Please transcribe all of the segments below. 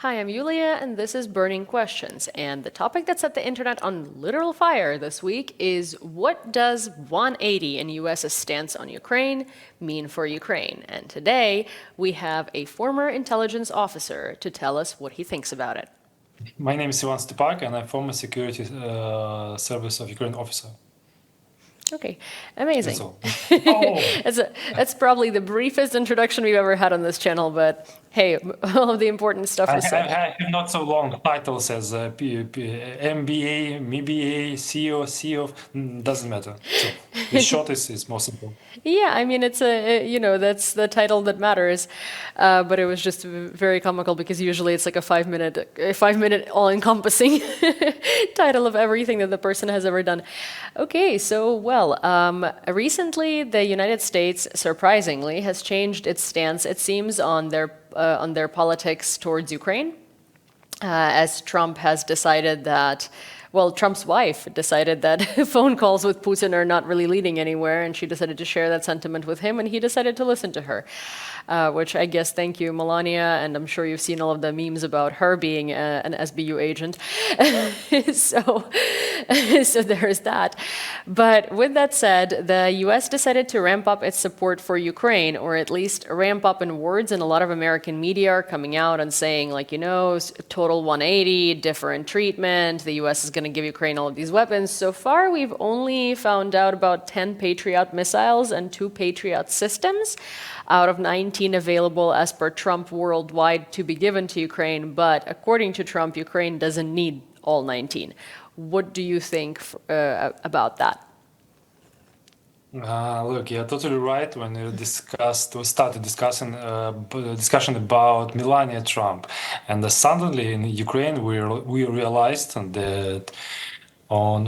Hi, I'm Yulia, and this is Burning Questions. And the topic that set the internet on literal fire this week is what does 180 in US's stance on Ukraine mean for Ukraine? And today we have a former intelligence officer to tell us what he thinks about it. My name is Ivan Stupak, and I'm former security service of Ukraine officer. Okay, That's amazing. all. Oh, That's probably the briefest introduction we've ever had on this channel, but hey, all of the important stuff was said. I have not so long titles as MBA, MBA, CEO, CEO. Doesn't matter. So the short is most important. Yeah, I mean, that's the title that matters. But it was just very comical because usually it's like a 5 minute all-encompassing title of everything that the person has ever done. Okay, so, recently the United States, surprisingly, has changed its stance, it seems, on their politics towards Ukraine, as Trump has decided that, well, Trump's wife decided that phone calls with Putin are not really leading anywhere, and she decided to share that sentiment with him, and he decided to listen to her. Which I guess, thank you, Melania, and I'm sure you've seen all of the memes about her being an SBU agent. so, so there's that. But with that said, the US decided to ramp up its support for Ukraine, or at least ramp up in words, and a lot of American media are coming out and saying, like, total 180, different treatment, the US is going to give Ukraine all of these weapons. So far, we've only found out about 10 Patriot missiles and 2 Patriot systems out of 19 available as per Trump worldwide to be given to Ukraine. But according to Trump, Ukraine doesn't need all 19. What do you think about that? Look, you're totally right when you started discussing discussion about Melania Trump, and suddenly in Ukraine we realized that on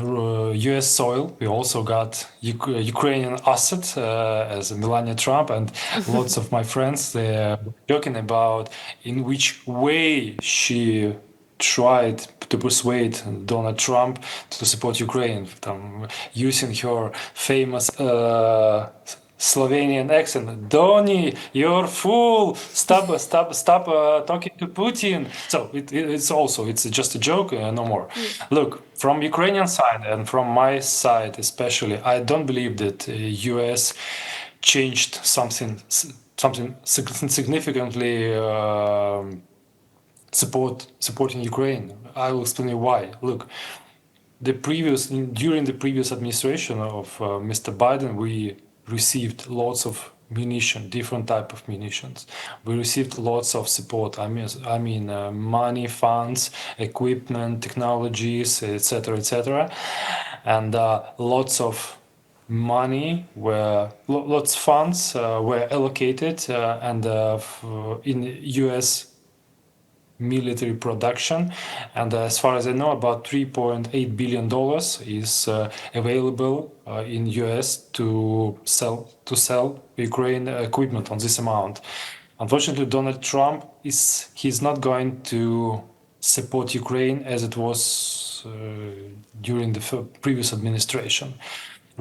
U.S. soil we also got Ukrainian asset as Melania Trump, and lots of my friends they're joking about in which way she tried to persuade Donald Trump to support Ukraine, using her famous Slovenian accent. Donny, you're fool! Stop talking to Putin. So it's just a joke, no more. Yeah. Look, from Ukrainian side and from my side especially, I don't believe that U.S. changed something significantly. Supporting Ukraine. I will explain you why. Look, during the previous administration of Mr. Biden, we received lots of munition, different type of munitions. We received lots of support. I mean, money, funds, equipment, technologies, etc., etc., and lots of money were lots funds were allocated and in U.S. military production, and as far as I know, about $3.8 billion is available in US to sell Ukraine equipment on this amount. Unfortunately, Donald Trump he's not going to support Ukraine as it was during the previous administration.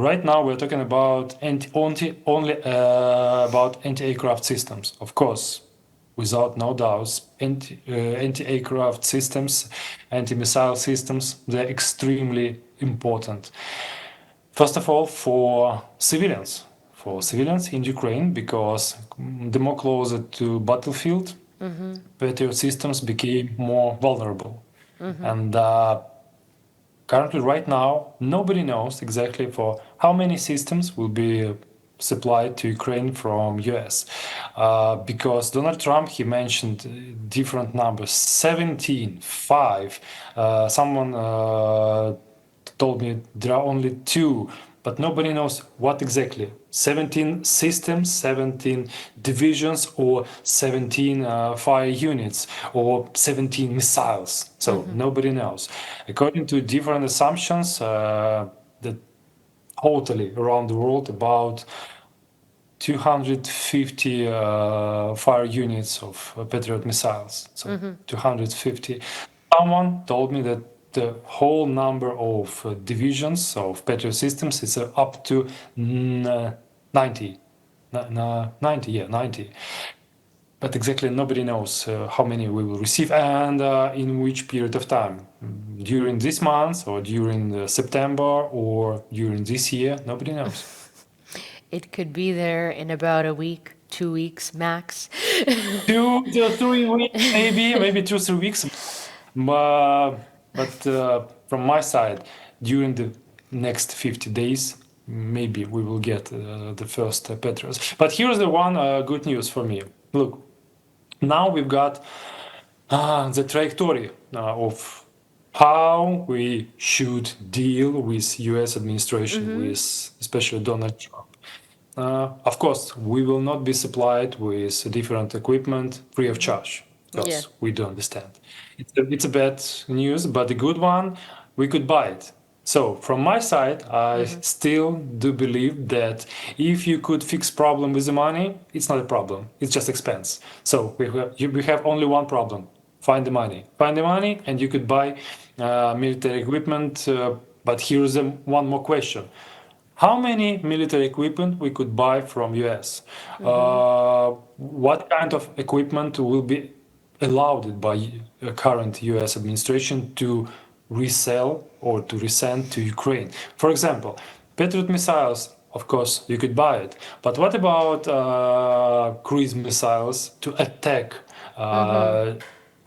Right now, we're talking about only about anti-aircraft systems, of course, without no doubts. Anti-aircraft systems, anti-missile systems, they're extremely important. First of all, for civilians in Ukraine, because the more closer to battlefield, Patriot systems became more vulnerable. And currently, right now, nobody knows exactly for how many systems will be supplied to Ukraine from US, because Donald Trump he mentioned different numbers, 17, 5. Someone told me there are only 2, but nobody knows what exactly. 17 systems, 17 divisions, or 17 fire units, or 17 missiles. So nobody knows. According to different assumptions, that totally around the world about 250 fire units of Patriot missiles. So 250. Someone told me that the whole number of divisions of Patriot systems is up to 90. 90, yeah, 90. but exactly nobody knows how many we will receive and in which period of time. During this month or during September or during this year, nobody knows. It could be there in about a week, 2 weeks max. 2 to 3 weeks, maybe 2 3 weeks. But from my side, during the next 50 days, maybe we will get the first Patriots. But here's the one good news for me. Look, now we've got the trajectory of how we should deal with U.S. administration, with especially Donald Trump. Of course, we will not be supplied with different equipment free of charge Yeah. because we do understand. It's a bad news, but the good one, we could buy it. So from my side, I still do believe that if you could fix problem with the money, it's not a problem. It's just expense. So we have only one problem: find the money. Find the money, and you could buy military equipment. But here's one more question: how many military equipment we could buy from US? What kind of equipment will be allowed by current US administration to resell or to resend to Ukraine? For example, Patriot missiles, of course, you could buy it. But what about cruise missiles to attack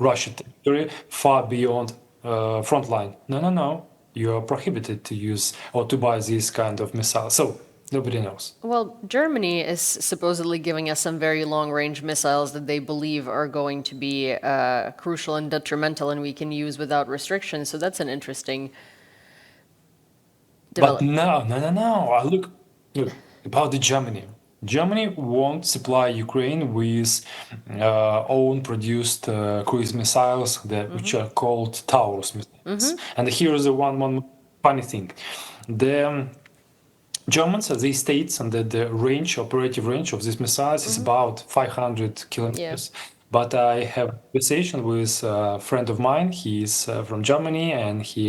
Russian territory far beyond front line? No, no, no. You are prohibited to use or to buy these kind of missiles. So nobody knows. Well, Germany is supposedly giving us some very long-range missiles that they believe are going to be crucial and detrimental, and we can use without restrictions. So that's an interesting But development. no. Look about the Germany. Germany won't supply Ukraine with own produced cruise missiles which are called Taurus missiles. And here is the one funny thing. The Germans, they state that the operative range of these missiles is about 500 kilometers. But I have a conversation with a friend of mine. He is from Germany, and he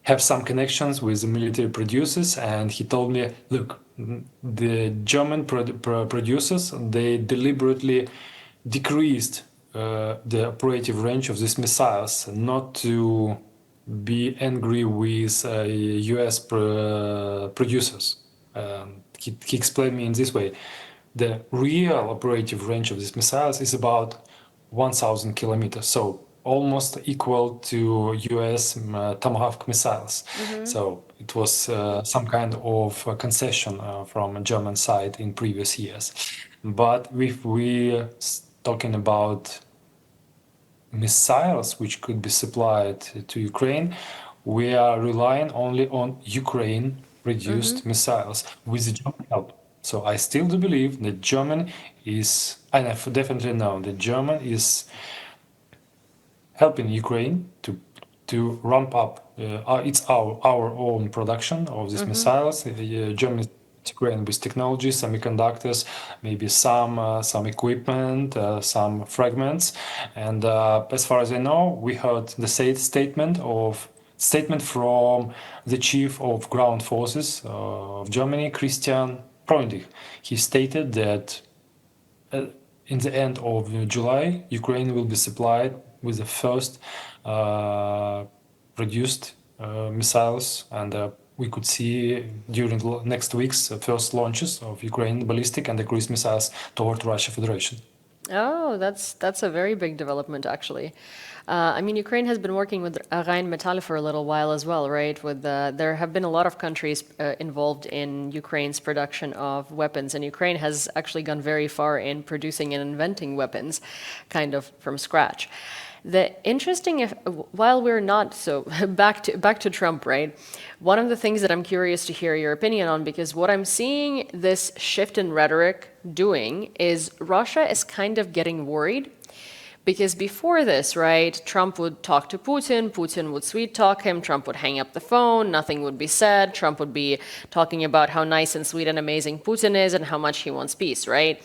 have some connections with the military producers. And he told me, look, the German producers, they deliberately decreased the operative range of these missiles, not to be angry with US producers. He explained me in this way: the real operative range of these missiles is about 1,000 kilometers, so almost equal to US Tomahawk missiles. So it was some kind of concession from a German side in previous years. But if we talking about missiles which could be supplied to Ukraine, we are relying only on Ukraine produced missiles with the German help. So I still do believe that German is, and I definitely know that German is helping Ukraine to ramp up our own production of these missiles. Germany Ukraine with technology, semiconductors, maybe some equipment, some fragments. And as far as I know, we heard the statement from the chief of ground forces of Germany, Christian Freundlich. He stated that in the end of July, Ukraine will be supplied with the first produced missiles, and we could see during the next weeks first launches of Ukrainian ballistic and the cruise missiles toward Russia Federation. Oh, that's a very big development, actually. I mean, Ukraine has been working with Rheinmetall for a little while as well, right? There have been a lot of countries involved in Ukraine's production of weapons, and Ukraine has actually gone very far in producing and inventing weapons, kind of from scratch. While we're not so back to Trump, right? One of the things that I'm curious to hear your opinion on, because what I'm seeing this shift in rhetoric doing is Russia is kind of getting worried. Because before this, right, Trump would talk to Putin, Putin would sweet talk him, Trump would hang up the phone, nothing would be said, Trump would be talking about how nice and sweet and amazing Putin is and how much he wants peace, right?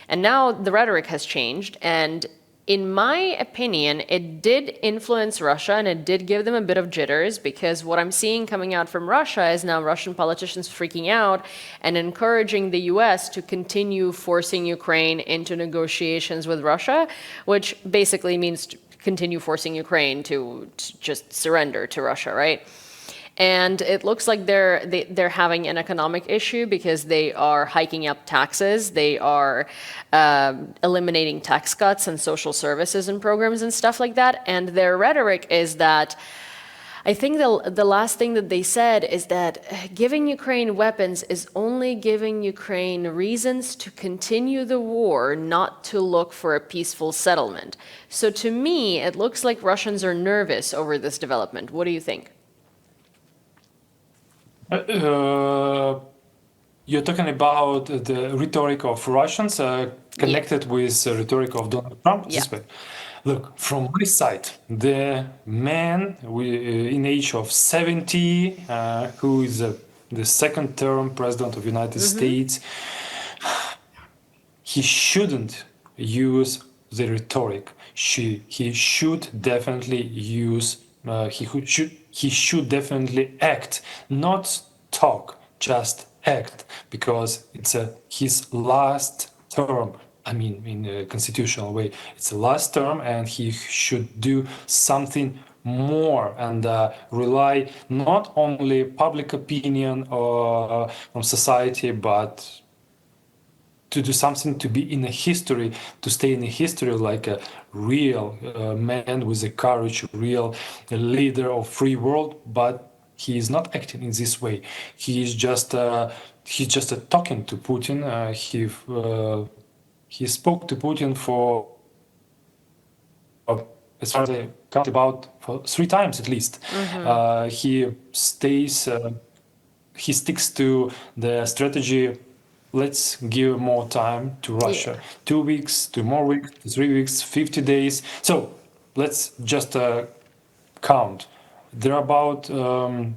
And now the rhetoric has changed, and in my opinion, it did influence Russia and it did give them a bit of jitters, because what I'm seeing coming out from Russia is now Russian politicians freaking out and encouraging the US to continue forcing Ukraine into negotiations with Russia, which basically means to continue forcing Ukraine to just surrender to Russia, right? And it looks like they're having an economic issue because they are hiking up taxes. They are eliminating tax cuts and social services and programs and stuff like that. And their rhetoric is that, I think the last thing that they said is that giving Ukraine weapons is only giving Ukraine reasons to continue the war, not to look for a peaceful settlement. So to me, it looks like Russians are nervous over this development. What do you think? You're talking about the rhetoric of Russians connected with the rhetoric of Donald Trump Yeah. this way. Look, from my side, the man in age of 70, who is the second term president of the United States, he shouldn't use the rhetoric. He should definitely use. He should definitely act, not talk, just act, because it's his last term. I mean, in a constitutional way, it's the last term, and he should do something more and rely not only public opinion from society, but to do something, to be in a history, to stay in a history like a real man with a courage, real leader of free world. But he is not acting in this way. He is just talking to Putin. He spoke to Putin for, as far as I count, about for 3 times at least. He sticks to the strategy. Let's give more time to Russia. Yeah. 2 weeks, 2 more weeks, 3 weeks, 50 days. So let's just count. There are about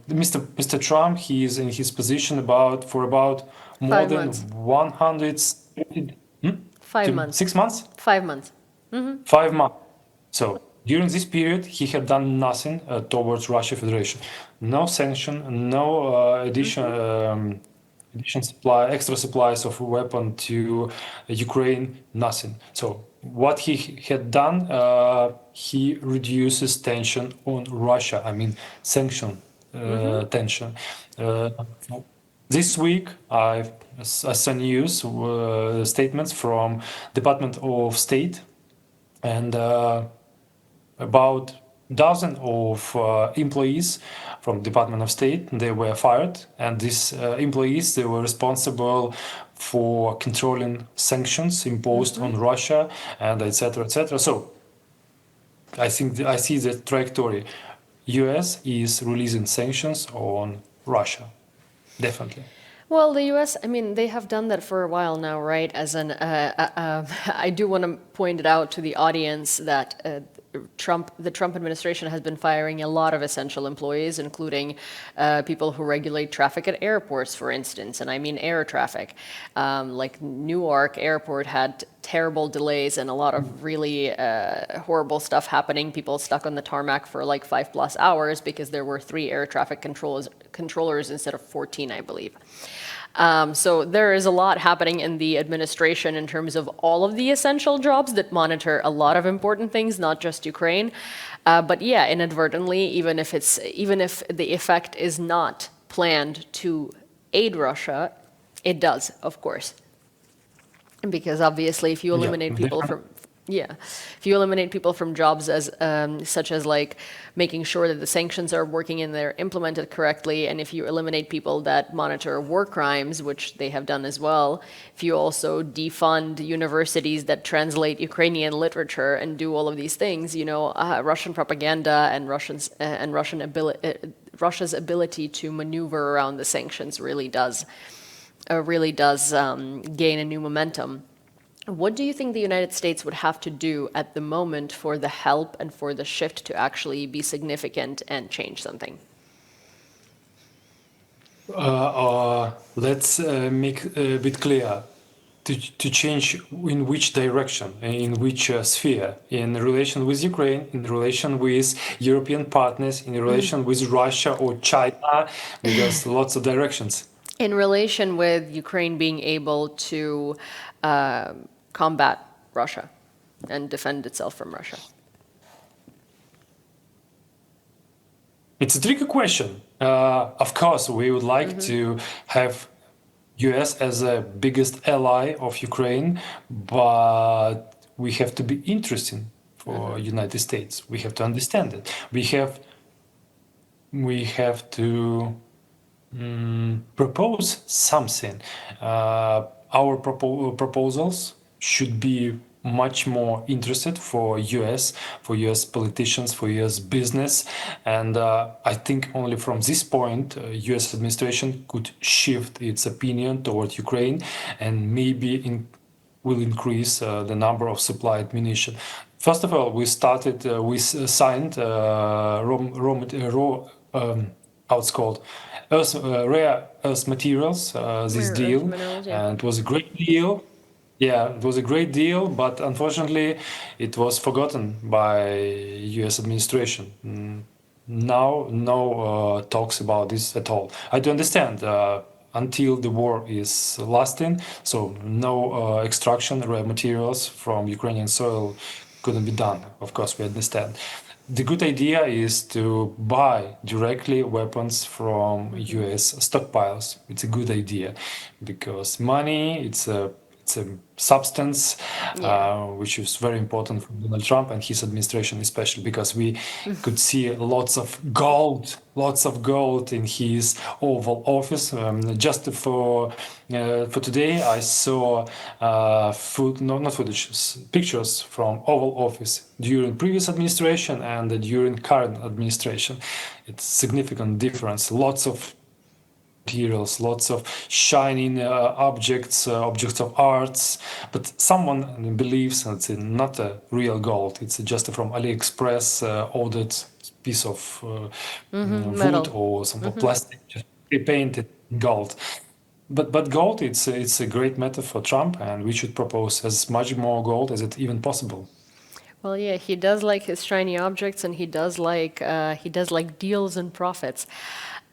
Mr. Trump. He is in his position for about more 5 than months. 160, 5 months. 6 months, 5 months. 5 months. So during this period, he had done nothing towards Russia Federation. No sanction, no extra supplies of weapon to Ukraine, nothing. So what he had done, he reduces tension on Russia. I mean, sanction tension. This week, I saw news statements from Department of State, and about dozen of employees from Department of State, they were fired, and these employees, they were responsible for controlling sanctions imposed on Russia, and etc., etc. So I think I see the trajectory. US is releasing sanctions on Russia, definitely. Well, the U.S., I mean, they have done that for a while now, right? I do want to point it out to the audience that the Trump administration has been firing a lot of essential employees, including people who regulate traffic at airports, for instance, and I mean air traffic. Like Newark Airport had terrible delays and a lot of really horrible stuff happening. People stuck on the tarmac for like 5+ hours because there were 3 air traffic controllers instead of 14, I believe. So there is a lot happening in the administration in terms of all of the essential jobs that monitor a lot of important things, not just Ukraine. But yeah, inadvertently, even if the effect is not planned to aid Russia, it does, of course. Because obviously, if you eliminate people from if you eliminate people from jobs as such as like making sure that the sanctions are working and they're implemented correctly, and if you eliminate people that monitor war crimes, which they have done as well, if you also defund universities that translate Ukrainian literature and do all of these things, you know, Russian propaganda and Russia's ability to maneuver around the sanctions really does gain a new momentum. What do you think the United States would have to do at the moment for the help and for the shift to actually be significant and change something? Let's make a bit clear. to change in which direction, in which sphere, in relation with Ukraine, in relation with European partners, in relation with Russia or China, because lots of directions. In relation with Ukraine being able to combat Russia and defend itself from Russia. It's a tricky question. Of course, we would like to have US as a biggest ally of Ukraine, but we have to be interesting for United States. We have to understand it. We have to propose something. Our proposals should be much more interested for US politicians, for US business, and I think only from this point, US administration could shift its opinion toward Ukraine, and maybe will increase the number of supplied ammunition. First of all, we signed how it's called, rare earth materials, this Rare earth deal, minerals, yeah. and it was a great deal. Yeah, it was a great deal, but unfortunately, it was forgotten by U.S. administration. Now, no talks about this at all. I do understand until the war is lasting, so no extraction rare materials from Ukrainian soil couldn't be done. Of course, we understand. The good idea is to buy directly weapons from US stockpiles. It's a good idea because money, it's a substance which is very important for Donald Trump and his administration, especially because we could see lots of gold in his Oval Office. Just for today, I saw not footage, pictures from Oval Office during previous administration and during current administration. It's significant difference. Lots of materials, lots of shining objects of arts, but someone believes it's not a real gold. It's just from AliExpress ordered piece of Metal. wood or some plastic, just painted gold. But gold, it's a great method for Trump, and we should propose as much more gold as it even possible. Well, yeah, he does like his shiny objects, and he does like deals and profits.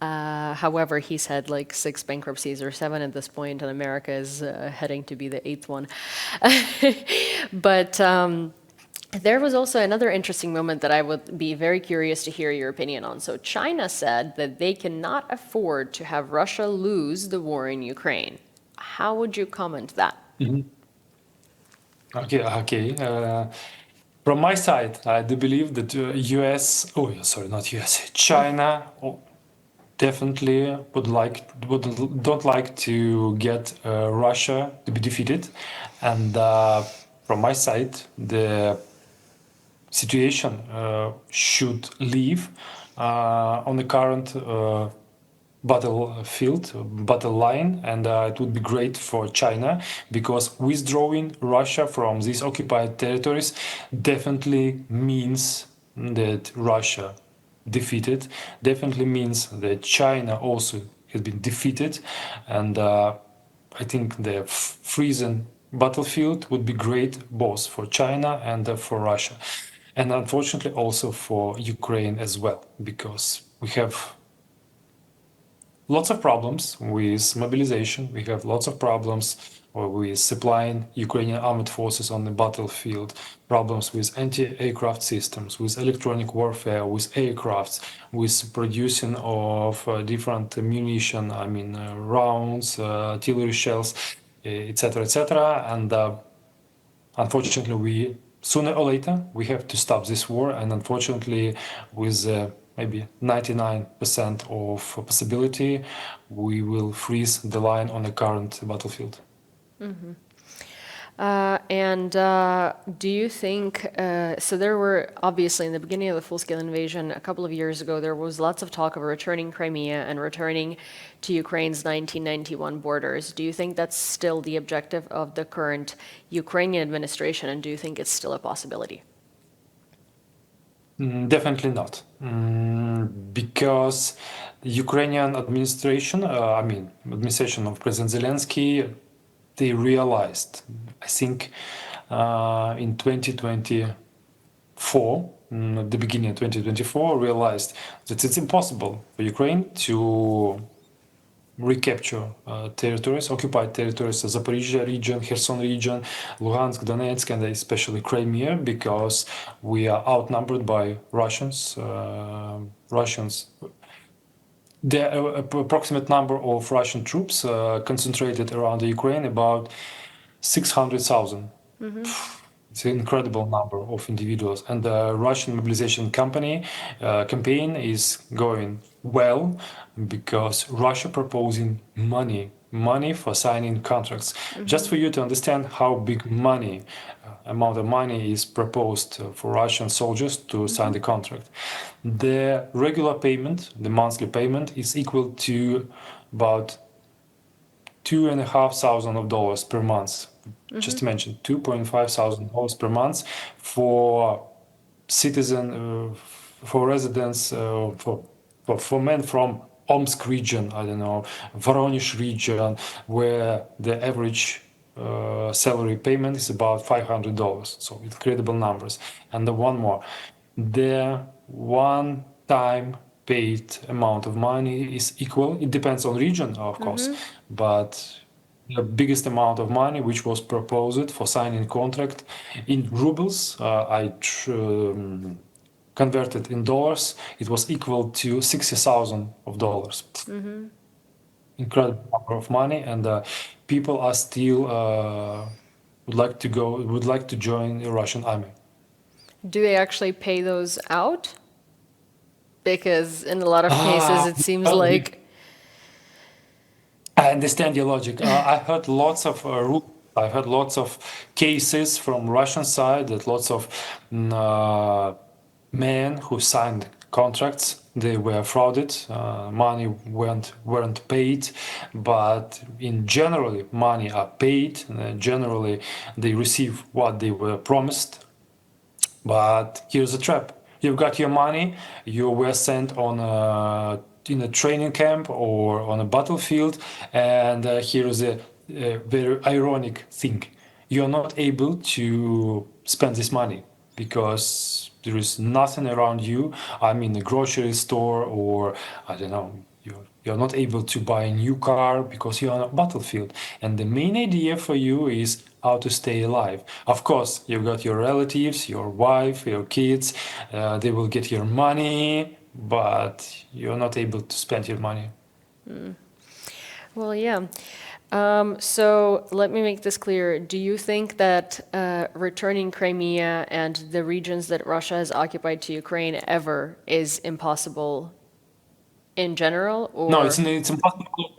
However, he's had like 6 bankruptcies or 7 at this point, and America is heading to be the 8th one. But there was also another interesting moment that I would be very curious to hear your opinion on. So China said that they cannot afford to have Russia lose the war in Ukraine. How would you comment that? Okay. From my side, I do believe that not US, China definitely don't like to get Russia to be defeated, and from my side, the situation should leave on the current battle line, and it would be great for China because withdrawing Russia from these occupied territories definitely means that Russia defeated, definitely means that China also has been defeated, and I think the freezing battlefield would be great both for China and for Russia, and unfortunately also for Ukraine as well, because we have lots of problems with mobilization. We have lots of problems with supplying Ukrainian armed forces on the battlefield, problems with anti-aircraft systems, with electronic warfare, with aircrafts, with producing of different munition, rounds, artillery shells, etc., etc. And unfortunately, sooner or later, we have to stop this war. And unfortunately, with maybe 99% of possibility, we will freeze the line on the current battlefield. Do you think, so there were, obviously in the beginning of the full-scale invasion, a couple of years ago, there was lots of talk of returning Crimea and returning to Ukraine's 1991 borders. Do you think that's still the objective of the current Ukrainian administration, and do you think it's still a possibility? Definitely not, because the Ukrainian administration, administration of President Zelensky, they realized, I think, in 2024, at the beginning of 2024, realized that it's impossible for Ukraine to recapture territories, occupied territories, the Zaporizhia region, Kherson region, Luhansk, Donetsk, and especially Crimea, because we are outnumbered by Russians. The approximate number of Russian troops concentrated around the Ukraine, about 600,000. It's an incredible number of individuals, and the Russian mobilization campaign is going well because Russia proposing money for signing contracts. Just for you to understand how big amount of money is proposed for Russian soldiers to sign the contract. The regular payment, the monthly payment, is equal to about $2,500 per month. Just to mention, $2,500 per month for residents, for men from Omsk region, I don't know, Voronezh region, where the average salary payment is about $500. So incredible numbers. And the one more, the one-time paid amount of money is equal. It depends on region, of course, but the biggest amount of money which was proposed for signing contract in rubles, converted in dollars, it was equal to $60,000. Incredible number of money, and people are still would like to join the Russian army. Do they actually pay those out? Because in a lot of cases, it seems like. I understand your logic. I heard lots of I heard lots of cases from Russian side that lots of men who signed contracts, they were frauded, money weren't paid, but in generally money are paid. Generally, they receive what they were promised. But here's the trap: you've got your money, you were sent on in a training camp or on a battlefield, and here's a very ironic thing: you're not able to spend this money because there is nothing around you. I'm in a grocery store, or I don't know, you're not able to buy a new car because you're on a battlefield. And the main idea for you is how to stay alive. Of course, you've got your relatives, your wife, your kids, they will get your money, but you're not able to spend your money. Well, yeah. So let me make this clear. Do you think that returning Crimea and the regions that Russia has occupied to Ukraine ever is impossible in general, or? No, it's impossible.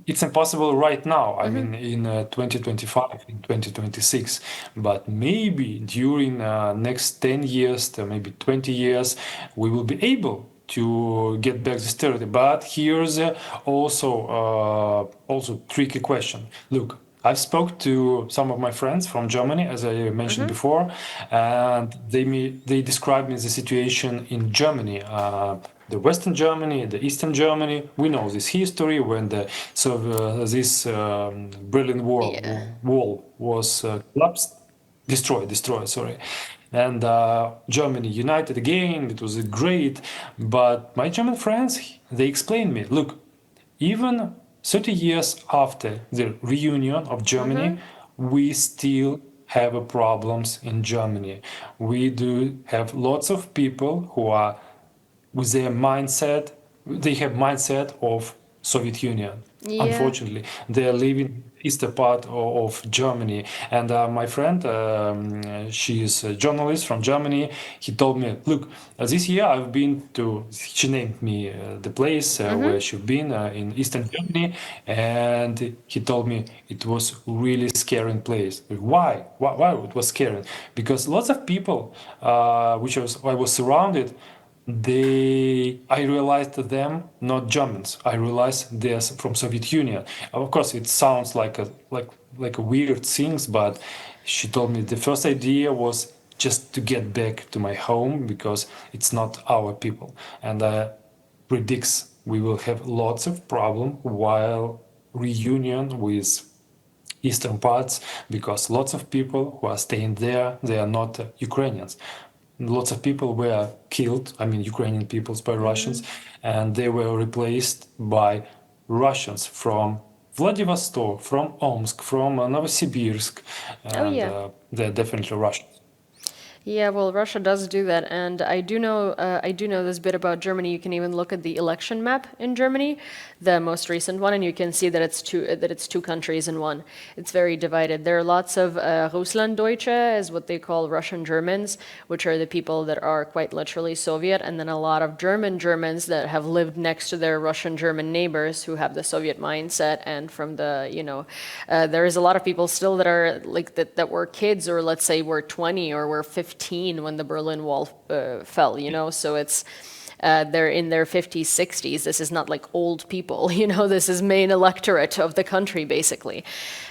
It's impossible right now. I mean, in 2025, in 2026, but maybe during next 10 years, to maybe 20 years, we will be able to get back this territory. But here's also tricky question. Look, I spoke to some of my friends from Germany, as I mentioned before, and they described me the situation in Germany. The Western Germany, the Eastern Germany. We know this history when this Berlin Wall was collapsed, destroyed. Sorry, and Germany united again. It was great, but my German friends, they explained me, look, even 30 years after the reunion of Germany, we still have problems in Germany. We do have lots of people who are with their mindset, they have mindset of Soviet Union. Yeah. Unfortunately, they are living eastern part of Germany. And my friend, she is a journalist from Germany. He told me, look, this year I've been to. She named me the place where she'd been in eastern Germany, and he told me it was really scary place. Why? Why it was scary? Because lots of people, I was surrounded. I realized them not Germans. I realized they're from Soviet Union. Of course, it sounds like a weird things, but she told me the first idea was just to get back to my home because it's not our people, and predicts we will have lots of problem while reunion with eastern parts, because lots of people who are staying there, they are not Ukrainians. Lots of people were killed, I mean Ukrainian peoples, by Russians, and they were replaced by Russians from Vladivostok, from Omsk, from Novosibirsk, Oh and yeah. they're definitely Russians. Yeah, well, Russia does do that, and I do know this bit about Germany. You can even look at the election map in Germany, the most recent one, and you can see that it's two countries in one. It's very divided. There are lots of Russlanddeutsche, as what they call Russian Germans, which are the people that are quite literally Soviet, and then a lot of German Germans that have lived next to their Russian German neighbors who have the Soviet mindset, and from the there is a lot of people still that are like that were kids, or let's say were 20 or were 15 when the Berlin Wall fell, so it's they're in their 50s, 60s. This is not like old people, this is main electorate of the country, basically.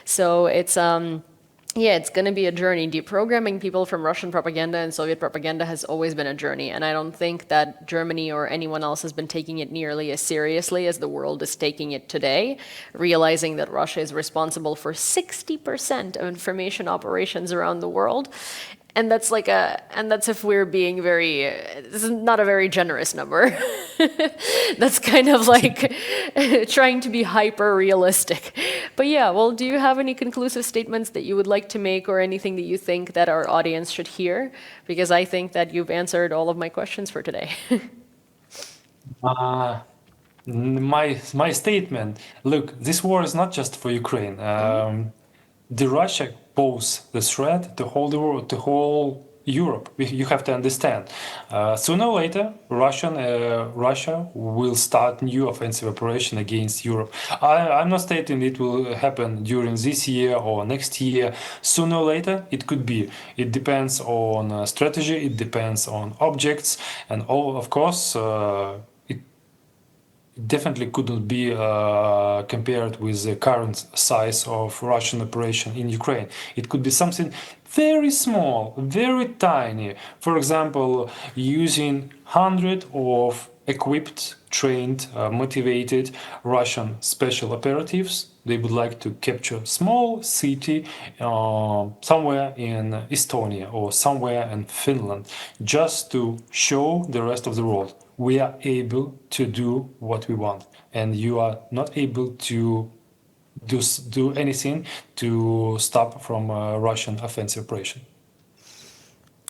So it's yeah, it's going to be a journey. Deprogramming people from Russian propaganda and Soviet propaganda has always been a journey, and I don't think that Germany or anyone else has been taking it nearly as seriously as the world is taking it today, realizing that Russia is responsible for 60% of information operations around the world. And that's if we're being this is not a very generous number. That's kind of like trying to be hyper realistic. But yeah, well, do you have any conclusive statements that you would like to make, or anything that you think that our audience should hear? Because I think that you've answered all of my questions for today. Uh, my statement. Look, this war is not just for Ukraine. The Russia pose the threat to whole the world, to whole Europe. You have to understand. Sooner or later, Russia will start new offensive operation against Europe. I'm not stating it will happen during this year or next year. Sooner or later, it could be. It depends on strategy. It depends on objects, and all, of course. It definitely couldn't be compared with the current size of Russian operation in Ukraine. It could be something very small, very tiny. For example, using hundred of equipped, trained, motivated Russian special operatives. They would like to capture small city somewhere in Estonia or somewhere in Finland, just to show the rest of the world we are able to do what we want, and you are not able to do anything to stop from Russian offensive operation.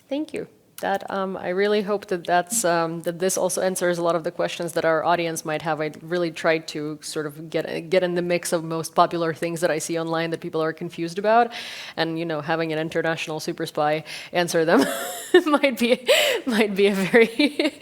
Thank you. I really hope that this also answers a lot of the questions that our audience might have. I really tried to sort of get in the mix of most popular things that I see online that people are confused about, and having an international super spy answer them might be a very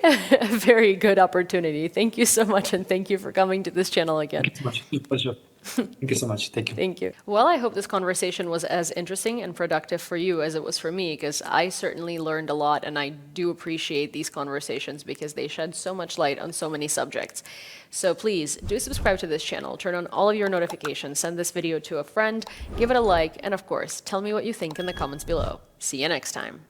a very good opportunity. Thank you so much, and thank you for coming to this channel again. Thank you so much. Pleasure. Thank you so much. Thank you. Thank you. Well, I hope this conversation was as interesting and productive for you as it was for me, because I certainly learned a lot, and I do appreciate these conversations because they shed so much light on so many subjects. So please do subscribe to this channel, turn on all of your notifications, send this video to a friend, give it a like, and of course, tell me what you think in the comments below. See you next time.